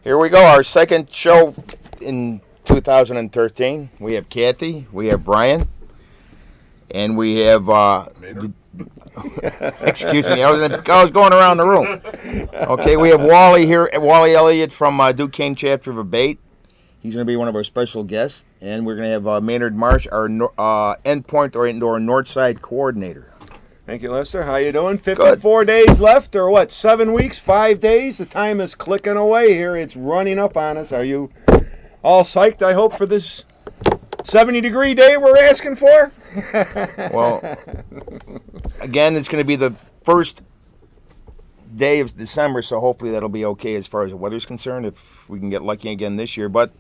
Here we go, our second show in 2013. We have Kathy, we have Brian, and we have, excuse me, I was going around the room. Okay, we have Wally here, Wally Elliott from Duquesne chapter of Abate. He's going to be one of our special guests. And we're going to have Maynard Marsh, our endpoint or indoor north side coordinator. Thank you, Lester. How you doing? 54 days left, or what, 7 weeks, 5 days? The time is clicking away here. It's running up on us. Are you all psyched, I hope, for this 70-degree day we're asking for? Well, again, it's going to be the first day of December, so hopefully that'll be okay as far as the weather's concerned, if we can get lucky again this year. But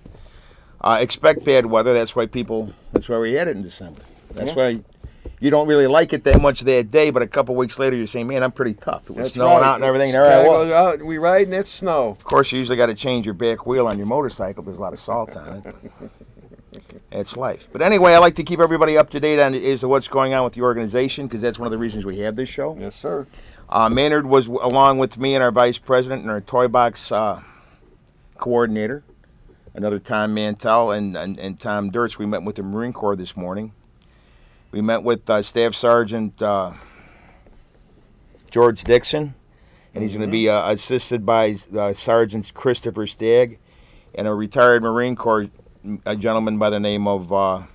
expect bad weather. That's why we had it in December. That's why you don't really like it that much that day, but a couple weeks later you're saying, man, I'm pretty tough. It was snowing out and everything. There I was. Out, we ride and it's snow. Of course, you usually got to change your back wheel on your motorcycle. There's a lot of salt on it. It's life. But anyway, I like to keep everybody up to date on as to what's going on with the organization, because that's one of the reasons we have this show. Yes, sir. Maynard was along with me and our vice president and our toy box coordinator, another Tom Mantell and Tom Dirts. We met with the Marine Corps this morning. We met with Staff Sergeant George Dixon, and he's going to be assisted by Sergeant Christopher Stagg and a retired Marine Corps gentleman by the name of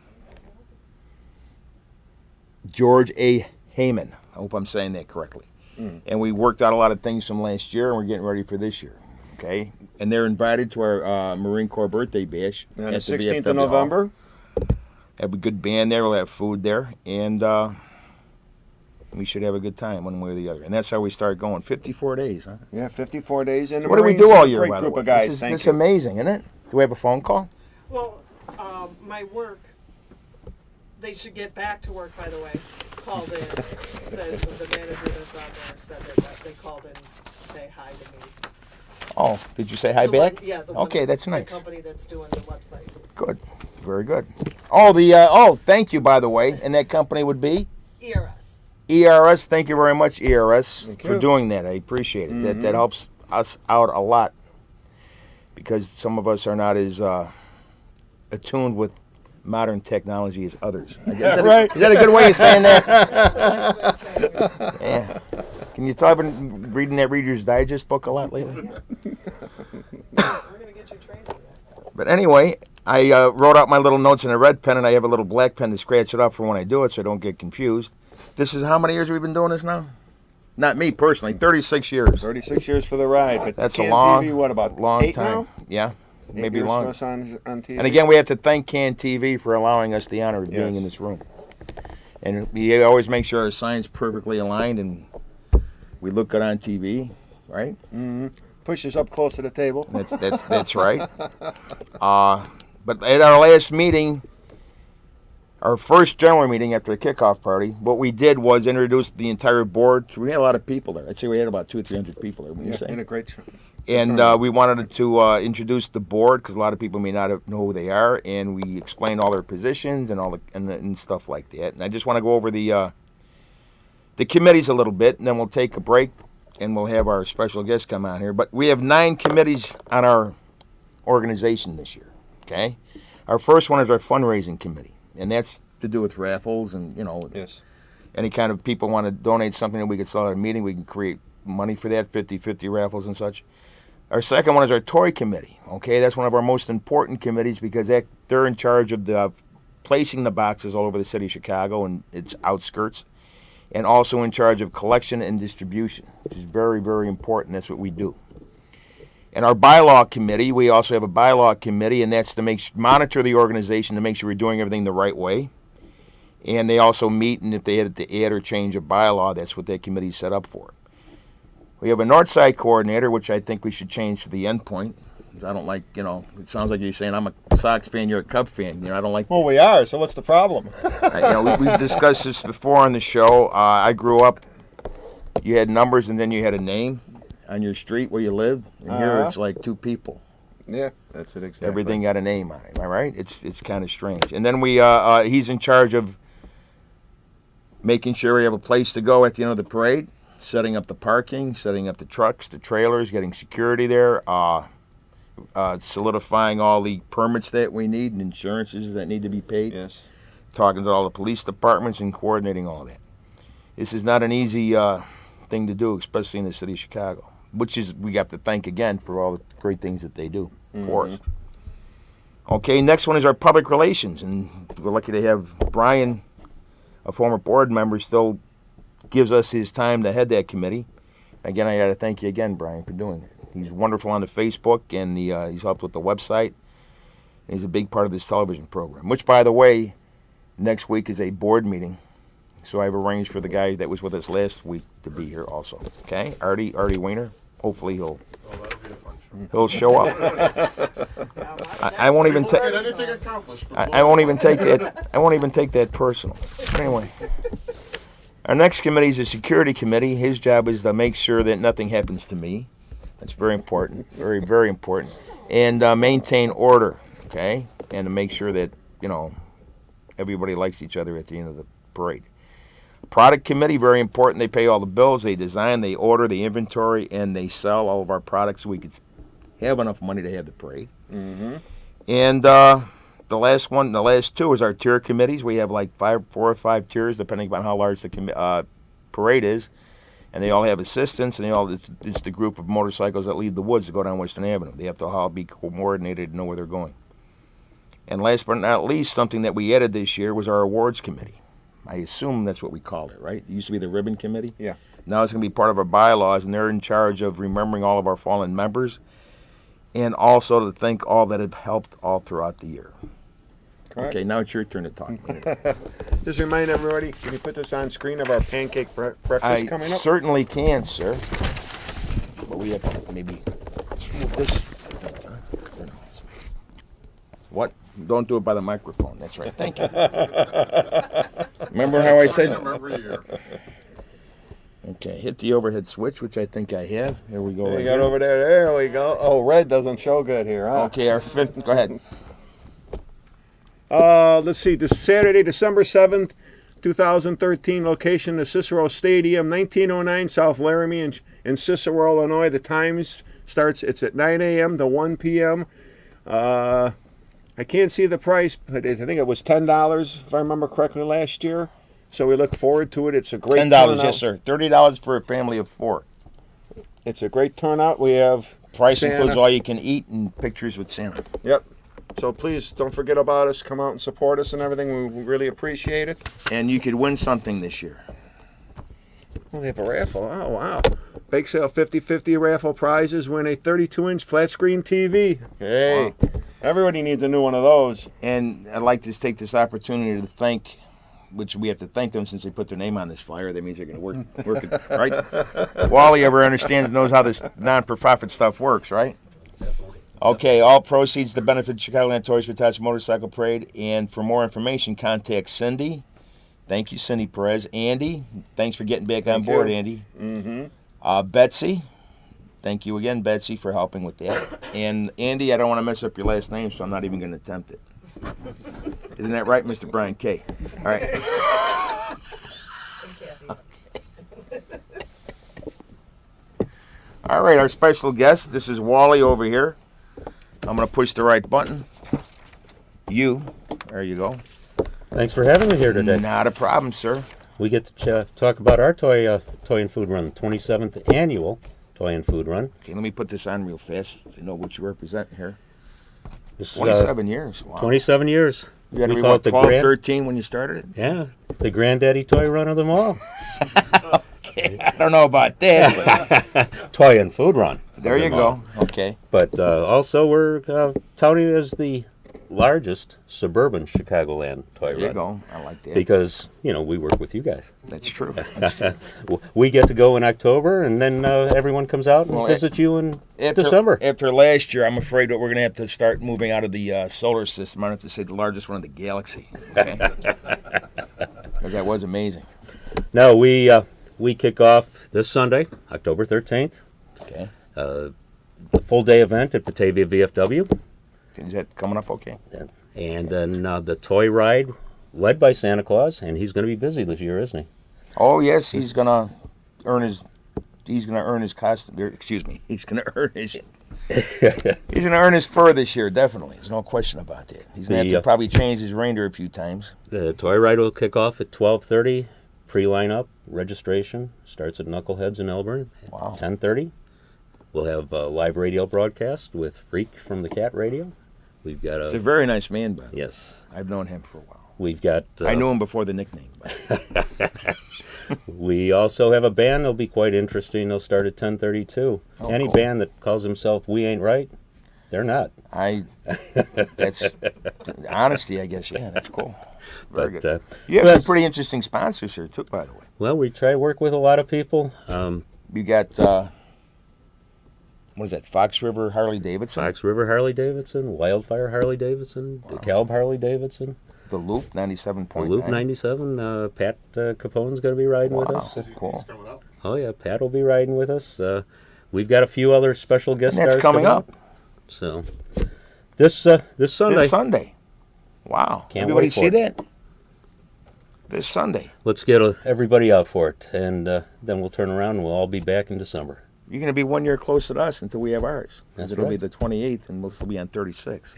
George A. Heyman. I hope I'm saying that correctly. And we worked out a lot of things from last year, and we're getting ready for this year. Okay? And they're invited to our Marine Corps birthday bash. On the 16th of November. Have a good band there. We'll have food there. And we should have a good time one way or the other. And that's how we start going. 54 days, huh? Yeah, 54 days. And what do we do all year, great by group the way? Of guys. This is amazing, isn't it? Do we have a phone call? Well, my work, they should get back to work, by the way, called in, said the manager that's on there said that they called in to say hi to me. Oh, did you say hi The back? one- yeah. Okay, that's nice. The company that's doing the website. Good. Very good. Oh, thank you, by the way. And that company would be? ERS. ERS. Thank you very much, ERS, Thank for you. doing that. I appreciate it. That helps us out a lot, because some of us are not as attuned with modern technology as others. Is that a good way of saying that? That's a nice way of saying it. Yeah. Can you tell I've been reading that Reader's Digest book a lot lately? We're going to get you trained on that. But anyway, I wrote out my little notes in a red pen, and I have a little black pen to scratch it up for when I do it so I don't get confused. This is how many years we've been doing this now? Not me personally, 36 years. 36 years for the ride. But That's a CAN long, TV, what, about long 8 time. now? Yeah, 8 maybe years longer. for us on TV. And again, we have to thank CAN TV for allowing us the honor of being in this room. And we always make sure our sign's perfectly aligned and we look good on TV, right? Push us up close to the table. That's right. But at our last meeting, our first general meeting after the kickoff party, what we did was introduce the entire board. We had a lot of people there. I'd say we had about 200 or 300 people there. Yeah, in a great show. And we wanted to introduce the board, because a lot of people may not know who they are, and we explained all their positions and and stuff like that. And I just want to go over the committees a little bit, and then we'll take a break, and we'll have our special guest come on here. But we have 9 committees on our organization this year. Okay, our first one is our fundraising committee, and that's to do with raffles and any kind of people want to donate something that we could sell at a meeting, we can create money for that, 50-50 raffles and such. Our second one is our toy committee. Okay, that's one of our most important committees, because they're in charge of the placing the boxes all over the city of Chicago and its outskirts, and also in charge of collection and distribution, which is very, very important. That's what we do. And our bylaw committee, we also have a bylaw committee, and that's to monitor the organization to make sure we're doing everything the right way. And they also meet, and if they had to add or change a bylaw, that's what that committee is set up for. We have a Northside coordinator, which I think we should change to the endpoint. I don't like, it sounds like you're saying I'm a Sox fan, you're a Cub fan. I don't like. Well, we are, so what's the problem? We've discussed this before on the show. I grew up, you had numbers and then you had a name on your street where you lived. And here it's like 2 people. Yeah, that's it exactly. Everything got a name on it, am I right? It's kind of strange. And then he's in charge of making sure we have a place to go at the end of the parade, setting up the parking, setting up the trucks, the trailers, getting security there. solidifying all the permits that we need and insurances that need to be paid. Yes. Talking to all the police departments and coordinating all that. This is not an easy thing to do, especially in the city of Chicago, which is we have to thank again for all the great things that they do for us. Okay, next one is our public relations, and we're lucky to have Brian, a former board member, still gives us his time to head that committee. Again, I got to thank you again, Brian, for doing it. He's wonderful on the Facebook, and he's helped with the website. And he's a big part of this television program, which, by the way, next week is a board meeting. So I've arranged for the guy that was with us last week to be here also. Okay, Artie Weiner. Hopefully he'll show up. I won't even take. I won't even take that. I won't even take that personal. Anyway, our next committee is the security committee. His job is to make sure that nothing happens to me. That's very important. Very, very important. And maintain order. Okay, and to make sure that everybody likes each other at the end of the parade. Product committee, very important. They pay all the bills, they design, they order, they inventory, and they sell all of our products so we could have enough money to have the parade. And the last two is our tier committees. We have like 4 or 5 tiers, depending upon how large the parade is. And they all have assistants, and it's the group of motorcycles that lead the woods to go down Western Avenue. They have to all be coordinated and know where they're going. And last but not least, something that we added this year was our awards committee. I assume that's what we called it, right? It used to be the ribbon committee. Yeah. Now it's going to be part of our bylaws, and they're in charge of remembering all of our fallen members, and also to thank all that have helped all throughout the year. Correct. Okay, now it's your turn to talk. Just remind everybody, can you put this on screen of our pancake breakfast coming I up? certainly can, sir. But we have to maybe move this. What? Don't do it by the microphone. That's right. Thank you. Remember how I said? Every year. Okay, hit the overhead switch, which I think I have. Here we go. We Right got here. over there. There we go. Oh, red doesn't show good here, huh? Okay, our fifth. Go ahead. Let's see. This Saturday, December 7th, 2013, location the Cicero Stadium, 1909 South Laramie in Cicero, Illinois. The times it's at 9 a.m. to 1 p.m. I can't see the price, but I think it was $10, if I remember correctly, last year. So we look forward to it. It's a great $10, turnout. yes, sir. $30 for a family of 4. It's a great turnout. We have Price Santa. includes all you can eat and pictures with Santa. Yep. So please don't forget about us. Come out and support us and everything. We really appreciate it. And you could win something this year. Well, they have a raffle. Oh, wow. Bake sale 50-50 raffle prizes. Win a 32-inch flat screen TV. Hey, everybody needs a new one of those. And I'd like to take this opportunity to thank, which we have to thank them since they put their name on this flyer. That means they're going to work it, right? Wally ever understands and knows how this non-for-profit stuff works, right? Definitely. Okay, all proceeds to benefit Chicagoland Toys for Tots Motorcycle Parade. And for more information, contact Cindy. Thank you, Cindy Perez. Andy, thanks for getting back on board, Andy. Betsy, thank you again, Betsy, for helping with that. And Andy, I don't want to mess up your last name, so I'm not even going to attempt it. Isn't that right, Mr. Brian K? All right. All right, our special guest, this is Wally over here. I'm going to push the right button. There you go. Thanks for having me here today. Not a problem, sir. We get to talk about our toy and food run, 27th annual toy and food run. Okay, let me put this on real fast so you know what you represent here. This is, 27 years. Wow. 27 years. You had to We be, call what, it the 12, grand- 13 when you started it? Yeah, the granddaddy toy run of them all. Okay, I don't know about that, Toy and food run. but there of you them all. go. Okay. But also we're touted as the largest suburban Chicagoland toy There you run. go. I like that. Because, we work with you guys. That's true. We get to go in October, and then everyone comes out and Well, visit you in After, December. after last year, I'm afraid that we're going to have to start moving out of the solar system. I don't have to say the largest one in the galaxy. Okay? 'Cause that was amazing. No, we kick off this Sunday, October 13th. Okay. The full day event at Batavia VFW. Is that coming up okay? And then the toy ride led by Santa Claus, and he's going to be busy this year, isn't he? Oh, yes, he's going to earn his costume. Excuse me. He's going to earn his He's going to earn his fur this year, definitely. There's no question about that. He's going to have to probably change his reindeer a few times. The toy ride will kick off at 12:30. Pre-line-up registration starts at Knuckleheads in Elburn at 10:30. We'll have a live radio broadcast with Freak from the Cat Radio. We've got He's a very nice man, by the way. Yes. I've known him for a while. We've got... I knew him before the nickname. We also have a band that'll be quite interesting. They'll start at 10:30 too. Any cool. band that calls themselves We Ain't Right, they're not. That's honesty, I guess. Yeah, that's cool. Very But good. You have some pretty interesting sponsors here, too, by the way. well, we try to work with a lot of people. You got, what is that, Fox River Harley Davidson? Fox River Harley Davidson, Wildfire Harley Davidson, DeKalb Harley Davidson, The Loop 97.9. the Loop 97. Pat Capone's going to be riding with us. That's cool. Oh yeah, Pat will be riding with us. We've got a few other special guest And that's stars coming up. So this Sunday. This Sunday. Wow. Can't Everybody wait for see it. that? This Sunday. Let's get everybody out for it, and then we'll turn around and we'll all be back in December. You're going to be 1 year closer to us until we have ours. That's It'll right. be the 28th, and we'll still be on 36.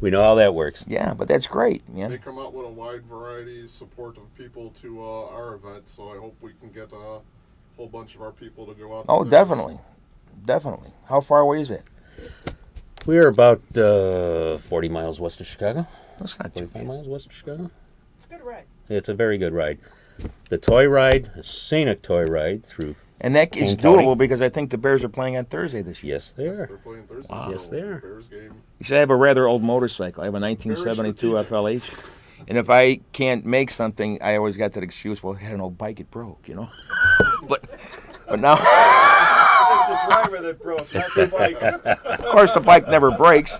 We know how that works. Yeah, but that's great. Yeah. They come out with a wide variety support of people to our event, so I hope we can get a whole bunch of our people to go out. Oh, to definitely. Definitely. How far away is it? We are about 40 miles west of Chicago. That's not too 45 bad. miles west of Chicago. It's a good ride. It's a very good ride. The toy ride, a scenic toy ride through. And that is King County. doable because I think the Bears are playing on Thursday this year. Yes, they Yes, are. they're playing Thursday. Wow. Yes, so they are. Bears game. You see, I have a rather old motorcycle. I have a 1972 Very strategic. FLH. And if I can't make something, I always got that excuse, well, I had an old bike, it broke, you know? but now, It's the driver that broke, not the bike. of course, the bike never breaks.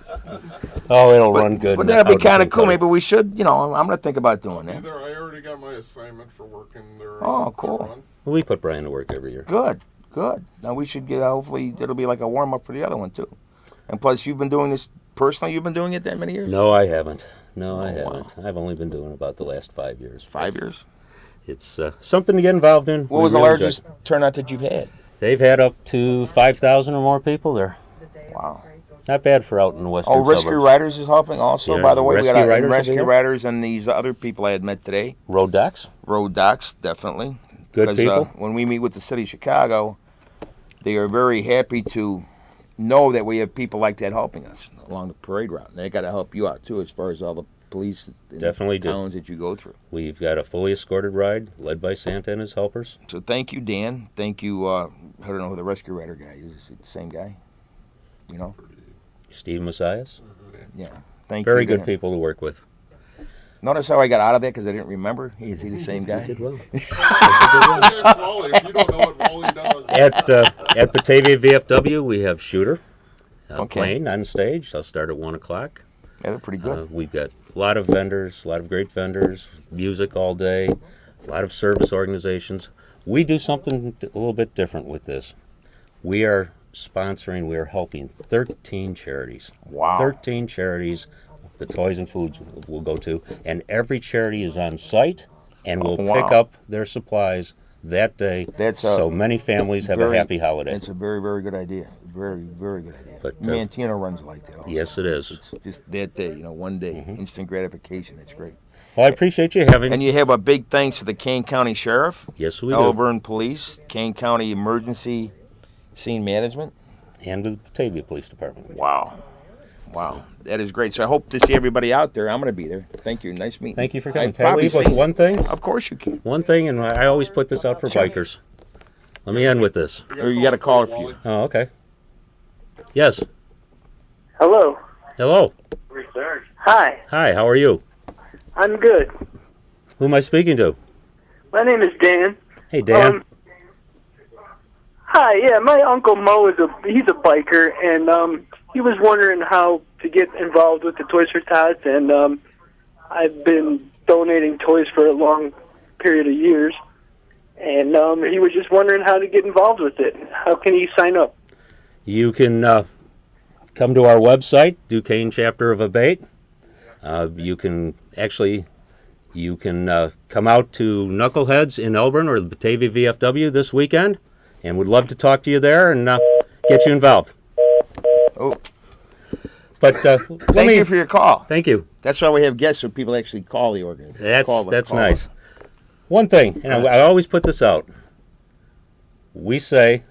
Oh, it'll run good. But in that'd the be kind of Howden cool. County. Maybe we should, I'm going to think about doing that. Either I already got my assignment for working there. Oh, cool. We put Brian to work every year. Good. Now we should get, hopefully, it'll be like a warm-up for the other one, too. And plus, you've been doing this personally? You've been doing it that many years? No, I haven't. I wow. haven't. I've only been doing about the last 5 years. 5 years? It's something to get involved in. What We was the really largest enjoy it. turnout that you've had? They've had up to 5,000 or more people there. Wow. Not bad for out in the western Oh, Rescue suburbs. Riders is helping also. Yeah, By the way, we Rescue got Riders will be Rescue here. Riders and these other people I had met today. Road Docs. Road Docs, definitely. Good 'Cause, people. when we meet with the city of Chicago, they are very happy to know that we have people like that helping us along the parade route. And they got to help you out, too, as far as all the police in Definitely the do. towns that you go through. We've got a fully escorted ride led by Santa and his helpers. So thank you, Dan. Thank you, I don't know who the Rescue Rider guy is. Is it the same guy? You know? Steve Messias. Yeah. Thank Very you. good Dan. people to work with. Notice how I got out of that because I didn't remember? Is he the same guy? Did well. Ask Wally if you don't know what Wally does. At Batavia VFW, we have Shooter Okay. playing on stage. They'll start at 1 o'clock. Yeah, they're pretty good. We've got a lot of vendors, a lot of great vendors, music all day, a lot of service organizations. We do something a little bit different with this. We are helping 13 charities. Wow. 13 charities the Toys and Foods will go to, and every charity is on site and will wow. pick up their supplies that day. That's so many families have a happy holiday. It's a very, very good idea. Very, very good idea. But, Mantino runs like that also. Yes, it is. It's just that day, one day. Instant gratification. It's great. Well, I appreciate you having And me. you have a big thanks to the Kane County Sheriff, Yes, we do. Elburn Police, Kane County Emergency Scene Management. And the Batavia Police Department. Wow. That is great. So I hope to see everybody out there. I'm going to be there. Thank you. Nice meeting Thank you for I've coming. Can I probably leave with seen- one thing? Of course you can. One thing, and I always put this out for Sure. bikers. Let me end with this. Or you got a caller for you. Oh, okay. Yes. Hello. Hello. Hi. Hi, how are you? I'm good. Who am I speaking to? My name is Dan. Hey, Dan. Hi. Yeah, my uncle Mo he's a biker, and he was wondering how to get involved with the Toys for Tots, and I've been donating toys for a long period of years, and he was just wondering how to get involved with it. How can he sign up? You can come to our website, Duquesne Chapter of Abate. You can come out to Knuckleheads in Elburn or the Batavia VFW this weekend, and would love to talk to you there and get you involved. Oh, But thank you for your call. Thank you. That's why we have guests, so people actually call the organization. That's nice. One thing, and I always put this out. We say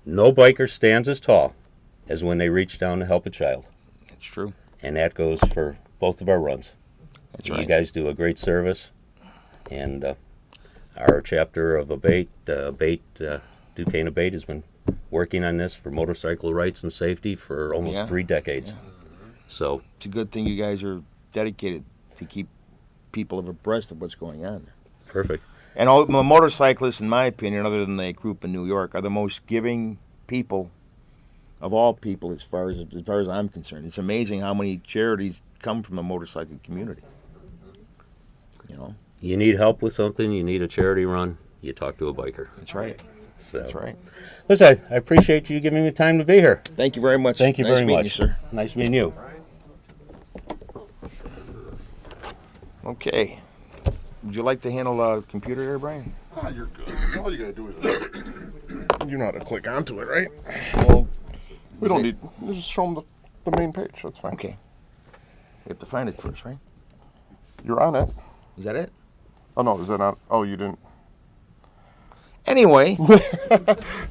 no biker stands as tall as when they reach down to help a child. That's true. And that goes for both of our runs. That's right. You guys do a great service. And our chapter of Duquesne Abate has been working on this for motorcycle rights and safety for almost 3 decades. Yeah. So it's a good thing you guys are dedicated to keep people abreast of what's going on there. Perfect. And all motorcyclists, in my opinion, other than the group in New York, are the most giving people of all people as far as I'm concerned. It's amazing how many charities come from the motorcycle community. You know? You need help with something, you need a charity run, you talk to a biker. That's right. So. That's right. Listen, I appreciate you giving me the time to be here. Thank you very much. Thank you nice very meeting much. You, sir. Nice meeting you. Okay. Would you like to handle the computer here, Brian? Ah, you're good. All you gotta do is you know how to click onto it, right? Well, We don't need. Just show them the main page. That's fine. okay. You have to find it first, right? You're on it. Is that it? Oh no, is that not? Oh, you didn't. Anyway,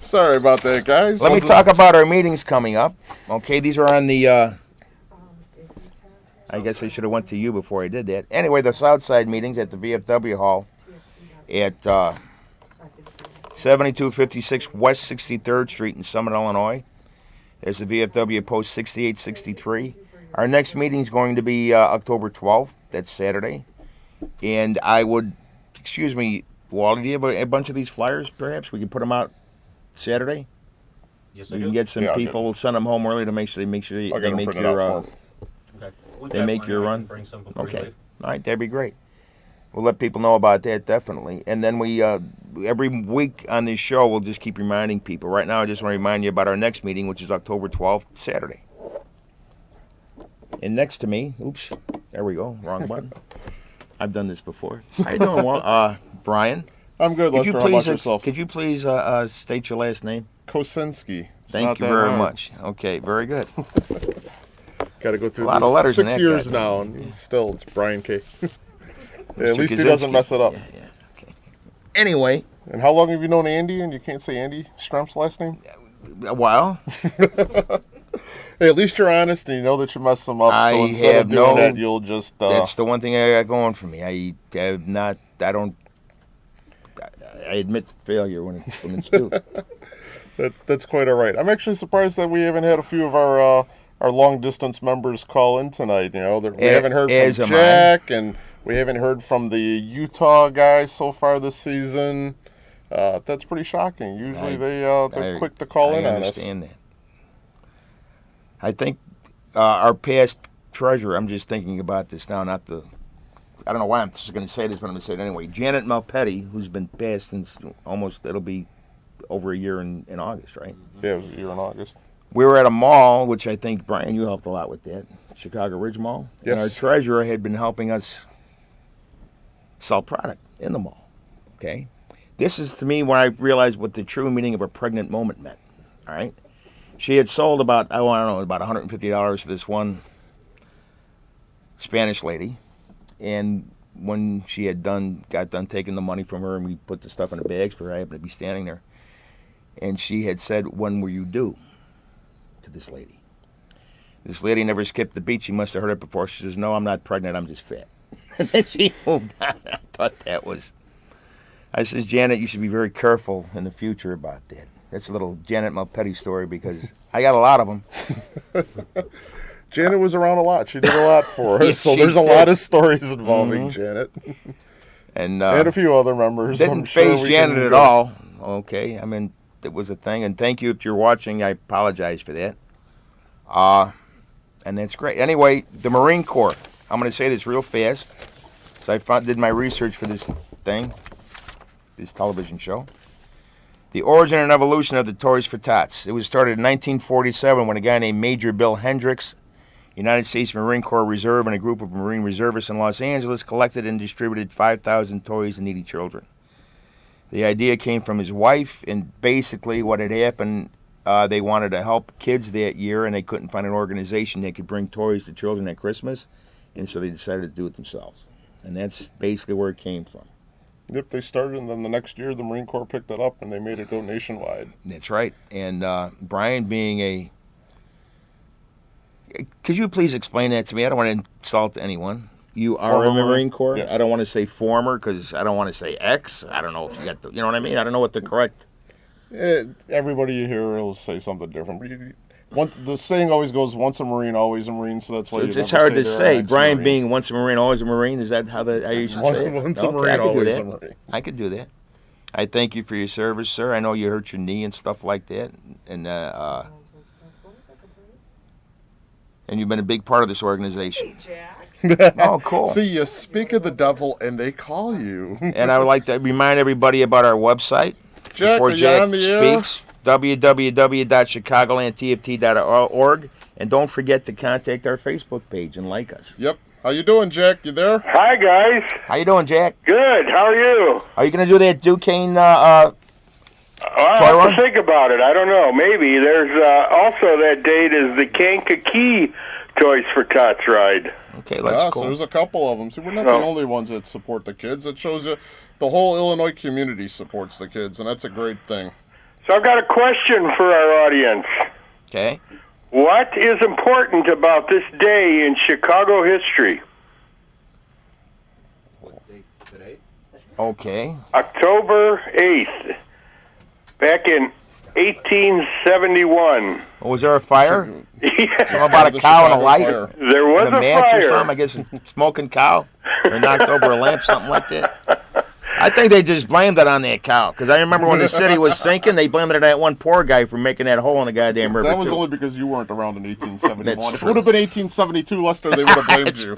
Sorry about that, guys. let me talk about our meetings coming up. Okay, these are on the, I guess I should have went to you before I did that. Anyway, the Southside meetings at the VFW Hall at 7256 West 63rd Street in Summit, Illinois. There's the VFW Post 6863. Our next meeting is going to be October 12th. That's Saturday. And I would, excuse me, Wally, do you have a bunch of these flyers, perhaps? We can put them out Saturday? Yes, We can get some Yeah, people, send them home early to make sure they I'll get they them make printed your, out for 'em. they make your run. Bring some before you Okay. leave. All right, that'd be great. We'll let people know about that, definitely. And then we, every week on this show, we'll just keep reminding people. Right now, I just want to remind you about our next meeting, which is October 12th, Saturday. And next to me, oops, there we go, wrong button. I've done this before. How you doing, Wal? Brian? I'm good, Could you Lester. How about please, yourself? could you please state your last name? Kosinski. It's Thank not you that very hard. much. Okay, very good. Got to go through A lot of these letters in 6 that years guy. now, and still it's Brian K. Yeah, Mr. at least he doesn't Kaczynski. mess it up. Yeah, okay. Anyway, And how long have you known Andy? And you can't say Andy Strump's last name? a while. Hey, at least you're honest and you know that you messed them up. I so instead have of doing no- that, you'll just. That's the one thing I got going for me. I admit failure when it's due. That's quite all right. I'm actually surprised that we haven't had a few of our long distance members call in tonight. You know, we haven't heard as from am I. Jack, and we haven't heard from the Utah guys so far this season. That's pretty shocking. Usually they're quick to call in on us. I understand that. I think our past treasurer, I'm just thinking about this now, I don't know why I'm just going to say this, but I'm going to say it anyway. Janet Malpetti, who's been passed since it'll be over a year in August, right? Yeah, it was a year in August. We were at a mall, which I think, Brian, you helped a lot with that, Chicago Ridge Mall. Yes. And our treasurer had been helping us sell product in the mall, okay? This is, to me, when I realized what the true meaning of a pregnant moment meant, all right? She had sold about $150 to this one Spanish lady, and when she had got done taking the money from her, and we put the stuff in the bags for her, I happened to be standing there, and she had said, "When were you due?" to this lady. This lady never skipped the beat. She must have heard it before. She says, "No, I'm not pregnant. I'm just fat." And then she moved on. I thought that was. I says, "Janet, you should be very careful in the future about that." That's a little Janet Malpetti story because I got a lot of them. Janet was around a lot. She did a lot for us. Yes, So she there's a did. lot of stories involving Janet. And And a few other members. didn't I'm sure phase we Janet can at go- all. Okay, I mean, it was a thing. And thank you if you're watching. I apologize for that. And that's great. Anyway, the Marine Corps. I'm going to say this real fast. So I did my research for this thing, this television show. The origin and evolution of the Toys for Tots. It was started in 1947 when a guy named Major Bill Hendricks, United States Marine Corps Reserve, and a group of Marine reservists in Los Angeles collected and distributed 5,000 toys to needy children. The idea came from his wife, and basically what had happened they wanted to help kids that year, and they couldn't find an organization that could bring toys to children at Christmas, and so they decided to do it themselves. And that's basically where it came from. Yep, they started, and then the next year the Marine Corps picked it up, and they made it go nationwide. That's right. And Brian being a... Could you please explain that to me? I don't want to insult anyone. You are in the Marine Corps? Yes. I don't want to say former, because I don't want to say ex. I don't know if you got the... You know what I mean? I don't know what the correct... Everybody you hear will say something different. But the saying always goes, once a Marine, always a Marine, so that's why It's hard to say. Brian being once a Marine, always a Marine, is that how you should say it? Once a Marine, always a Marine. I could do that. I thank you for your service, sir. I know you hurt your knee and stuff like that. And you've been a big part of this organization. Hey, Jack. Oh, cool. See, you speak of the devil, and they call you. And I would like to remind everybody about our website. Jack, Before are you Jack on the air? speaks, www.chicagolandtft.org. And don't forget to contact our Facebook page and like us. Yep. How you doing, Jack? You there? Hi, guys. How you doing, Jack? Good. How are you? Are you going to do that Duquesne I'll have run? to think about it. I don't know. Maybe. There's also that date is the Kankakee Toys for Tots ride. Okay, that's So cool. there's a couple of them. See, we're not the only ones that support the kids. It shows you the whole Illinois community supports the kids, and that's a great thing. So I've got a question for our audience. Okay. What is important about this day in Chicago history? Okay. October 8th, back in 1871. Oh, was there a fire? Yes. Something about a The cow and a Chicago light? Fire. There was And a a match or something? fire. I guess smoking cow? Or knocked over a lamp, something like that? I think they just blamed it on that cow. Because I remember when the city was sinking, they blamed it on that one poor guy for making that hole in the goddamn river. That was too. only because you weren't around in 1871. That's If it true. would have been 1872, Lester, they would have blamed you.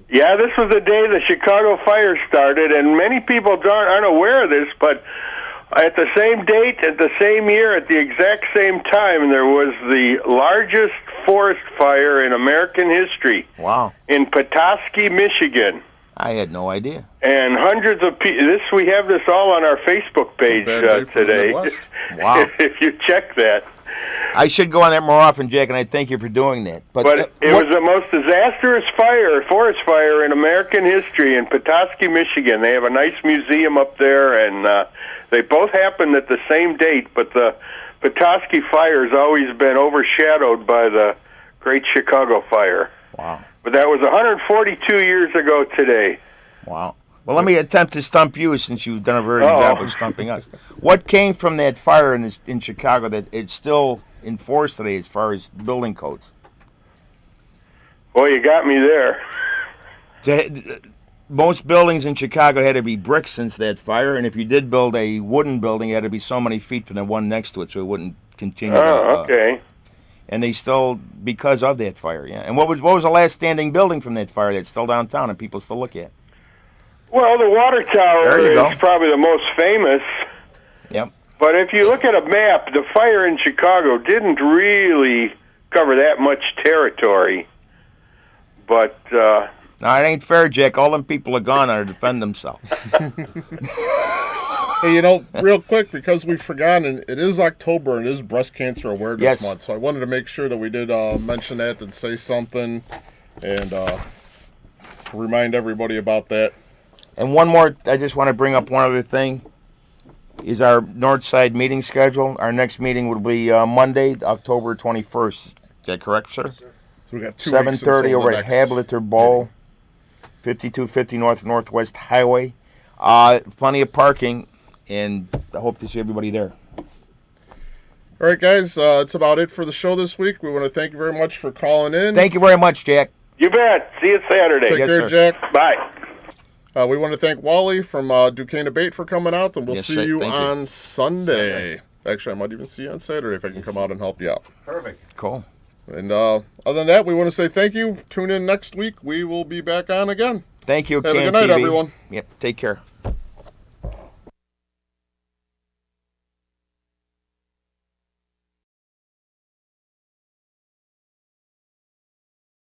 Yeah, this was the day the Chicago fire started, and many people aren't aware of this, but at the same date, at the same year, at the exact same time, there was the largest forest fire in American history Wow. in Petoskey, Michigan. I had no idea. And hundreds of people, we have this all on our Facebook page Bad day for the today. Midwest. Wow. If you check that. I should go on that more often, Jack, and I thank you for doing that. But it was the most disastrous forest fire in American history in Petoskey, Michigan. They have a nice museum up there, and they both happened at the same date, but the Petoskey fire has always been overshadowed by the Great Chicago Fire. Wow. But that was 142 years ago today. Wow. Well, let me attempt to stump you since you've done a very good job of stumping us. What came from that fire in Chicago that it's still enforced today as far as building codes? Well, you got me there. Most buildings in Chicago had to be brick since that fire, and if you did build a wooden building, it had to be so many feet from the one next to it, so it wouldn't continue. Oh, okay. And they still, because of that fire, yeah. And what was the last standing building from that fire that's still downtown and people still look at? Well, the water tower There you go. is probably the most famous. Yep. But if you look at a map, the fire in Chicago didn't really cover that much territory. But No, it ain't fair, Jack. All them people are gone to defend themselves. Hey, real quick, because we've forgotten, it is October and it is Breast Cancer Awareness Yes. Month, so I wanted to make sure that we did mention that and say something and remind everybody about that. And one more, I just want to bring up one other thing, is our Northside meeting schedule. Our next meeting will be Monday, October 21st. Is that correct, sir? So we got 2 weeks 7:30 until over the at next Hableter Bowl, 5250 Northwest Highway. Plenty of parking, and I hope to see everybody there. All right, guys, that's about it for the show this week. We want to thank you very much for calling in. Thank you very much, Jack. you bet. See you Saturday. Take Yes, care, sir. Jack. Bye. We want to thank Wally from Duquesne Debate for coming out, and we'll Yes, see sir. you Thank you. on Sunday. Actually, I might even see you on Saturday if I can come out and help you out. Perfect. Cool. And other than that, we want to say thank you. Tune in next week. We will be back on again. Thank you, Have a Can good night, TV. everyone. Yep, take care.